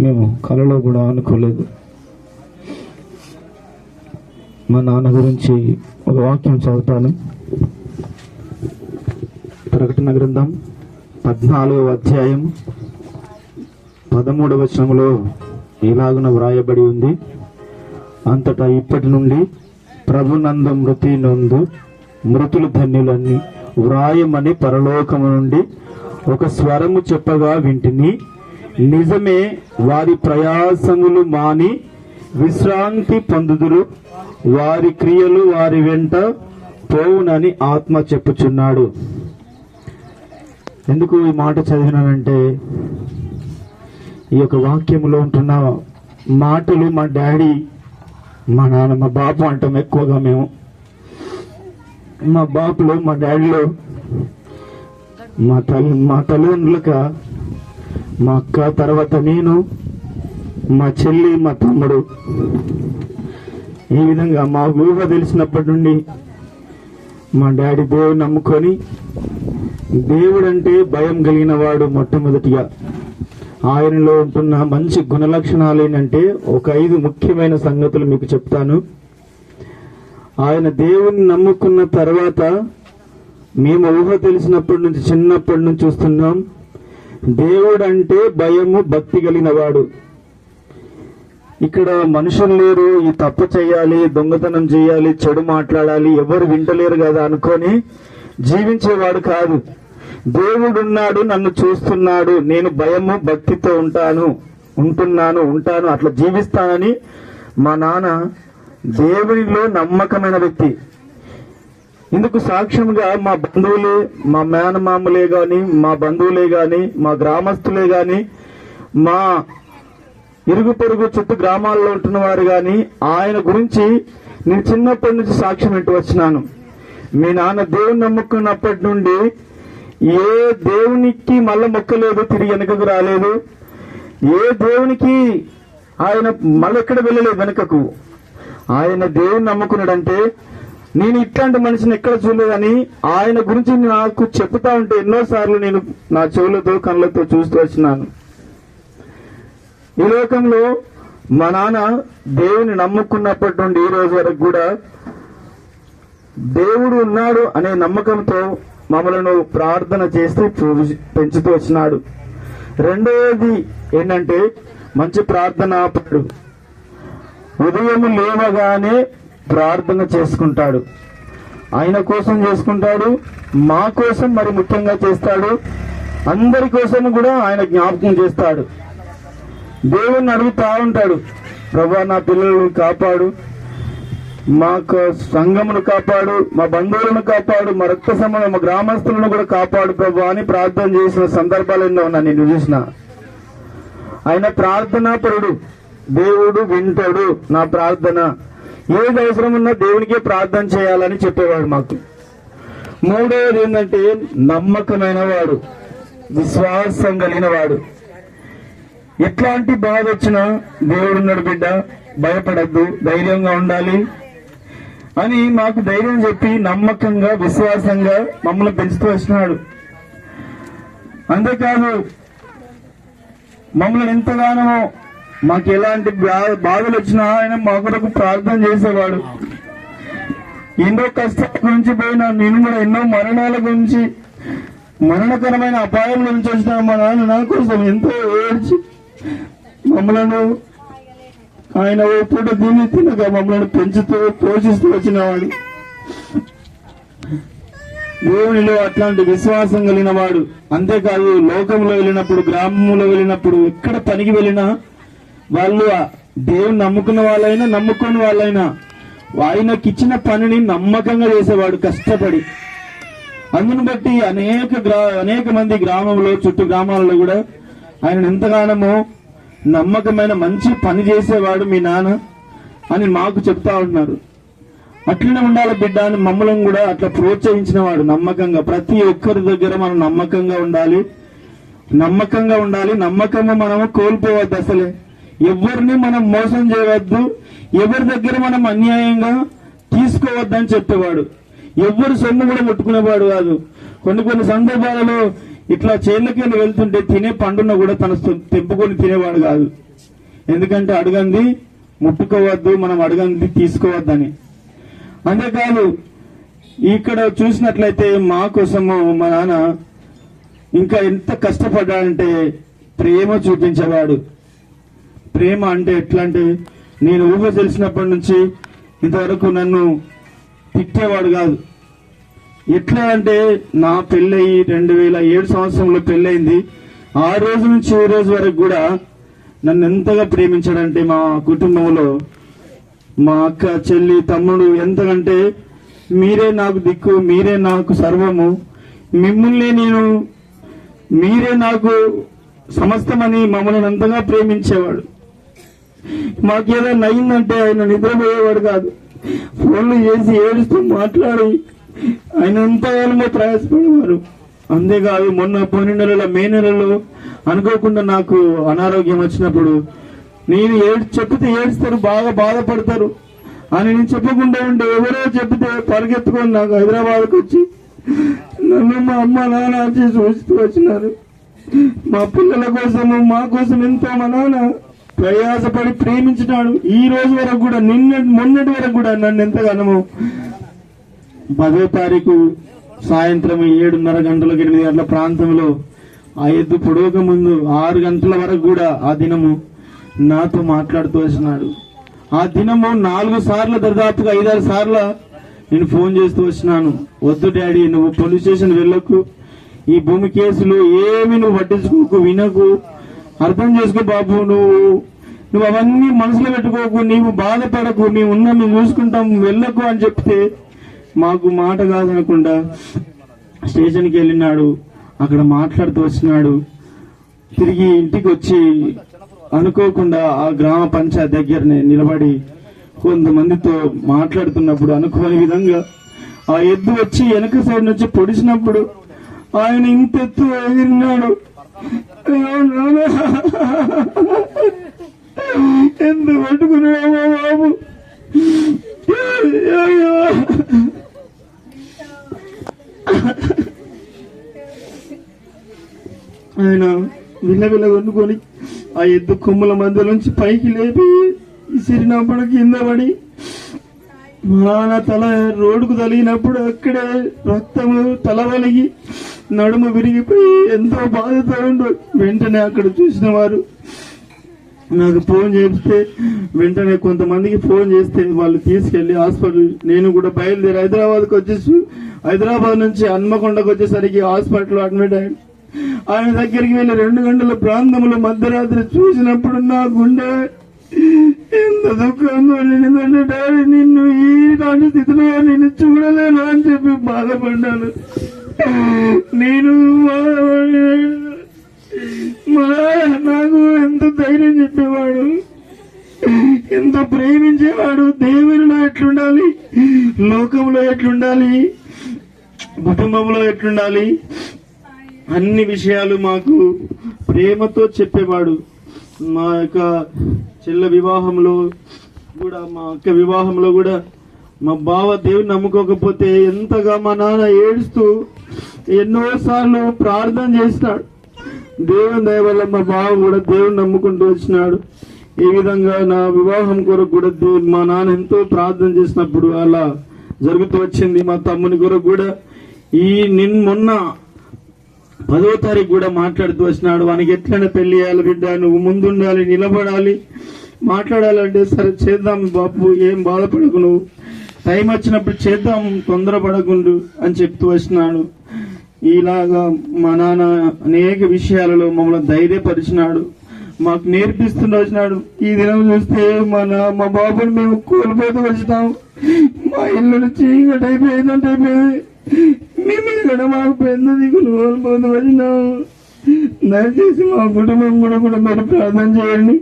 మేము కలలో కూడా అనుకోలేదు. మా నాన్న గురించి ఒక వాక్యం చదువుతాను. ప్రకటన గ్రంథం 14వ అధ్యాయం 13వ వచనంలో ఇలాగున వ్రాయబడి ఉంది. అంతటా ఇప్పటి నుండి ప్రభునందు మృతి నందు మృతులు ధన్యులన్నీ వ్రాయమని పరలోకము నుండి ఒక స్వరము చెప్పగా వింటిని. నిజమే, వారి ప్రయాసములు మాని విశ్రాంతి పొందుదురు, వారి క్రియలు వారి వెంట పోవునని ఆత్మ చెప్పుచున్నాడు. ఎందుకు ఈ మాట చదివినానంటే, ఈ యొక్క వాక్యంలో ఉంటున్న మాటలు మా డాడీ, మా నాన్న, మా బాపు అంటాం ఎక్కువగా మేము. మా బాపులో, మా డాడీలో, మా తల్లిదండ్రులక మా అక్క, తర్వాత నేను, మా చెల్లి, మా తమ్ముడు, ఈ విధంగా మా ఊహ తెలిసినప్పటి నుండి మా డాడీ దేవుడు నమ్ముకొని, దేవుడు అంటే భయం కలిగిన వాడు. మొట్టమొదటిగా ఆయనలో ఉంటున్న మంచి గుణలక్షణాలు ఏంటంటే ఒక 5 ముఖ్యమైన సంగతులు మీకు చెప్తాను. ఆయన దేవుని నమ్ముకున్న తర్వాత మేము ఊహ తెలిసినప్పటి నుంచి, చిన్నప్పటి నుంచి చూస్తున్నాం, దేవుడు అంటే భయము, భక్తి కలిగిన వాడు. ఇక్కడ మనుషులు లేరు, ఈ తప్పు చేయాలి, దొంగతనం చేయాలి, చెడు మాట్లాడాలి, ఎవరు వింటలేరు కదా అనుకొని జీవించేవాడు కాదు. దేవుడున్నాడు, నన్ను చూస్తున్నాడు, నేను భయము భక్తితో ఉంటాను, అట్లా జీవిస్తానని మా నాన్న దేవునిలో నమ్మకమైన వ్యక్తి. ఇందుకు సాక్ష్యంగా మా బంధువులే, మా మేనమామలే గాని, మా బంధువులే గాని, మా గ్రామస్తులే గాని, మా ఇరుగు పొరుగు చుట్టూ గ్రామాల్లో ఉంటున్న వారు గాని ఆయన గురించి నేను చిన్నప్పటి నుంచి సాక్ష్యం ఇట్టు వచ్చినాను. మీ నాన్న దేవుని నమ్ముకున్నప్పటి నుండి ఏ దేవునికి మళ్ళా మొక్కలేదు, తిరిగి వెనుకకు రాలేదు. ఏ దేవునికి ఆయన మళ్ళీ ఎక్కడ వెళ్ళలేదు వెనుకకు. ఆయన దేవుని నమ్ముకున్నాడంటే, నేను ఇట్లాంటి మనిషిని ఎక్కడ చూడలేదని ఆయన గురించి నాకు చెప్తా ఉంటే ఎన్నోసార్లు నేను నా చెవులతో కళ్ళతో చూస్తూ వచ్చినాను. ఈ లోకంలో మా నాన్న దేవుని నమ్ముకున్నప్పటి నుండి ఈ రోజు వరకు కూడా దేవుడు ఉన్నాడు అనే నమ్మకంతో మమ్మలను ప్రార్థన చేస్తూ పెంచుతూ వచ్చినాడు. రెండవది ఏంటంటే మంచి ప్రార్థనాపరుడు. ఉదయం లేవగానే ప్రార్థన చేసుకుంటాడు. ఆయన కోసం చేసుకుంటాడు, మా కోసం మరి ముఖ్యంగా చేస్తాడు, అందరి కోసం కూడా ఆయన జ్ఞాపకం చేస్తాడు. దేవుణ్ణి అడుగుతా ఉంటాడు, ప్రభువా నా పిల్లలను కాపాడు, మా సంఘమును కాపాడు, మా బంధువులను కాపాడు, మా రక్త సంబంధం, మా గ్రామస్తులను కూడా కాపాడు ప్రభువా అని ప్రార్థన చేసిన సందర్భాలు ఎన్నో ఉన్నా నేను చూసిన. ఆయన ప్రార్థనాపరుడు. దేవుడు వింటాడు నా ప్రార్థన. ఏది అవసరం ఉన్నా దేవునికే ప్రార్థన చేయాలని చెప్పేవాడు మాకు. మూడవది ఏంటంటే నమ్మకమైన వాడు, విశ్వాసం కలిగిన వాడు. ఎట్లాంటి బాధ వచ్చినా దేవుడున్నాడు బిడ్డ, భయపడద్దు, ధైర్యంగా ఉండాలి అని మాకు ధైర్యం చెప్పి నమ్మకంగా, విశ్వాసంగా మమ్మల్ని పెంచుతూ వచ్చినాడు. అంతేకాదు మమ్మల్ని ఎంతగానో మాకు ఎలాంటి బాధలు వచ్చినా ఆయన మా కొరకు ప్రార్థన చేసేవాడు. ఎన్నో కష్టాల గురించి పోయినా, నేను కూడా ఎన్నో మరణాల గురించి, మరణకరమైన అపాయాల గురించి వచ్చిన మా నాన్న నా కోసం ఎంతో ఏడ్చి మమ్మలను ఆయన ఓ పూట దీన్ని తినక మమ్మల్ని పెంచుతూ పోషిస్తూ వచ్చినవాడు. దేవునిలో అట్లాంటి విశ్వాసం కలిగిన వాడు. అంతేకాదు లోకంలో వెళ్ళినప్పుడు, గ్రామంలో వెళ్ళినప్పుడు, ఎక్కడ పనికి వెళ్ళినా వాళ్ళు దేవుని నమ్ముకున్న వాళ్ళైనా నమ్ముకున్న వాళ్ళైనా ఆయనకి ఇచ్చిన పనిని నమ్మకంగా చేసేవాడు కష్టపడి. అందును బట్టి అనేక మంది గ్రామంలో, చుట్టూ గ్రామాలలో కూడా ఆయన ఎంతగానో నమ్మకమైన మంచి పని చేసేవాడు మీ నాన్న అని మాకు చెప్తా ఉంటున్నారు. అట్లనే ఉండాలి బిడ్డ అని మమ్మల్ని కూడా అట్లా ప్రోత్సహించిన వాడు. నమ్మకంగా ప్రతి ఒక్కరి దగ్గర మనం నమ్మకంగా ఉండాలి. నమ్మకము మనము కోల్పోవద్దు. అసలే ఎవరిని మనం మోసం చేయవద్దు, ఎవరి దగ్గర మనం అన్యాయంగా తీసుకోవద్దని చెప్పేవాడు. ఎవరు సొమ్ము కూడా ముట్టుకునేవాడు కాదు. కొన్ని సందర్భాలలో ఇట్లా చేళ్ళకి వెళ్ళి వెళ్తుంటే తినే పండున్న కూడా తన తెంపుకొని తినేవాడు కాదు. ఎందుకంటే అడగంది ముట్టుకోవద్దు, మనం అడగంది తీసుకోవద్దని. అంతేకాదు ఇక్కడ చూసినట్లయితే మా కోసము మా నాన్న ఇంకా ఎంత కష్టపడ్డాడంటే ప్రేమ చూపించేవాడు. ప్రేమ అంటే ఎట్లా అంటే, నేను ఊహ తెలిసినప్పటి నుంచి ఇంతవరకు నన్ను తిట్టేవాడు కాదు. ఎట్లా అంటే, నా పెళ్ళయి 2007 సంవత్సరంలో పెళ్ళయింది. ఆ రోజు నుంచి ఈ రోజు వరకు కూడా నన్ను ఎంతగా ప్రేమించాడంటే, మా కుటుంబంలో మా అక్క, చెల్లి, తమ్ముడు ఎంతకంటే మీరే నాకు దిక్కు, మీరే నాకు సర్వము, మిమ్మల్ని మీరే నాకు సమస్తమని మమ్మల్ని ఎంతగా ప్రేమించేవాడు. మాకేదైనా అయిందంటే ఆయన నిద్రపోయేవాడు కాదు. ఫోన్లు చేసి ఏడుస్తూ మాట్లాడి ఆయన ఎంతగానో ప్రయాసపడేవారు. అంతేకాదు మొన్న పోయిన నెలలో మే నెలలో అనుకోకుండా నాకు అనారోగ్యం వచ్చినప్పుడు నేను చెప్తే ఏడుస్తారు, బాగా బాధపడతారు అని నేను చెప్పకుండా ఉంటే ఎవరో చెప్తే పరిగెత్తుకొని నాకు హైదరాబాద్కి వచ్చి నన్ను మా అమ్మ నాన్న వచ్చి చూస్తూ వచ్చినారు. మా పిల్లల కోసము మా కోసం ఎంతో మా నాన్న ప్రయాసపడి ప్రేమించినాడు. ఈ రోజు వరకు కూడా మొన్నటి వరకు కూడా నన్ను ఎంతగానో 10వ తారీఖు సాయంత్రం 7:30 గంటలకు 8 గంటల ప్రాంతంలో ఆ ఎద్దు పొడవక ముందు 6 గంటల వరకు కూడా ఆ దినము నాతో మాట్లాడుతూ వచ్చినాడు. ఆ దినము 4 సార్లు, దాదాపుగా 5-6 సార్లు నేను ఫోన్ చేస్తూ వచ్చినాను. వద్దు డాడీ, నువ్వు పోలీస్ స్టేషన్ వెళ్ళకు, ఈ భూమి కేసులు ఏమి నువ్వు పట్టించుకోకు, వినకు, అర్థం చేసుకో బాబు, నువ్వు అవన్నీ మనసులో పెట్టుకోకు, నీవు బాధపడకు, మేము చూసుకుంటాం, వెళ్ళకు అని చెప్తే మాకు మాట కాదనకుండా స్టేషన్కి వెళ్ళినాడు. అక్కడ మాట్లాడుతూ వచ్చినాడు. తిరిగి ఇంటికి వచ్చి అనుకోకుండా ఆ గ్రామ పంచాయత్ దగ్గరనే నిలబడి కొంతమందితో మాట్లాడుతున్నప్పుడు అనుకోని విధంగా ఆ ఎద్దు వచ్చి వెనక సైడ్ నుంచి పొడిచినప్పుడు ఆయన ఇంతెత్తు ఎగిరినాడు. ఎంత పట్టుకున్నావో బాబు. ఆయన విల్లవిల్ల కొనుక్కొని ఆ ఎద్దు కొమ్ముల మధ్య నుంచి పైకి లేపి సిరినప్పుడు కింద పడి మా తల రోడ్డుకు తగిలినప్పుడు అక్కడే రక్తము తల వలిగి నడుము విరిగిపోయి ఎంతో బాధతో ఉండు. వెంటనే అక్కడ చూసిన వారు నాకు ఫోన్ చేస్తే వెంటనే కొంతమందికి ఫోన్ చేస్తే వాళ్ళు తీసుకెళ్లి హాస్పిటల్, నేను కూడా బయలుదేరి హైదరాబాద్కి వచ్చేసి హైదరాబాద్ నుంచి హన్మకొండకు వచ్చేసరికి హాస్పిటల్ అడ్మిట్ అయ్యాడు. ఆయన దగ్గరికి వెళ్ళి 2 గంటల ప్రాంతంలో మధ్యరాత్రి చూసినప్పుడు నా గుండె ఎంత దుఃఖంగా నిండిందంటే, డాడీ నిన్ను ఈనాటి స్థితిలో నిన్ను చూడలేను అని చెప్పి బాధపడ్డాను. నేను నాకు ఎంత ధైర్యం చెప్పేవాడు, ఎంత ప్రేమించేవాడు. దేవునిలో ఎట్లుండాలి, లోకంలో ఎట్లుండాలి, కుటుంబంలో ఎట్లుండాలి, అన్ని విషయాలు మాకు ప్రేమతో చెప్పేవాడు. మా యొక్క చెల్ల వివాహంలో కూడా, మా అక్క వివాహంలో కూడా మా బావ దేవుని నమ్ముకోకపోతే ఎంతగా మా నాన్న ఏడుస్తూ ఎన్నోసార్లు ప్రార్థన చేసినాడు. దేవుని దయ వల్ల మా బావ కూడా దేవుని నమ్ముకుంటూ వచ్చినాడు. ఈ విధంగా నా వివాహం కొరకు కూడా మా నాన్న ఎంతో ప్రార్థన చేసినప్పుడు అలా జరుగుతూ వచ్చింది. మా తమ్ముని కొరకు కూడా మొన్న 10వ తారీఖు కూడా మాట్లాడుతూ వచ్చినాడు. వానికి ఎట్లైనా పెళ్లి చేయాలి బిడ్డ, నువ్వు ముందుండాలి, నిలబడాలి, మాట్లాడాలంటే సరే చేద్దాం బాబు, ఏం బాధపడకు, నువ్వు టైం వచ్చినప్పుడు చేద్దాం, తొందరపడకుండు అని చెప్తూ వచ్చినాడు. ఇలాగా మా నాన్న అనేక విషయాలలో మమ్మల్ని ధైర్యపరిచినాడు, మాకు నేర్పిస్తూ వచ్చినాడు. ఈ దినం చూస్తే మా బాబుని మేము కోల్పోతూ వచ్చినాం. మా ఇల్లు చీకటి అయిపోయిందంటే మేము ఇక్కడ మాకు పెద్ద దిగులు కోల్పోతూ వచ్చినాం. దయచేసి మా కుటుంబం కూడా మీరు ప్రార్థన చేయండి.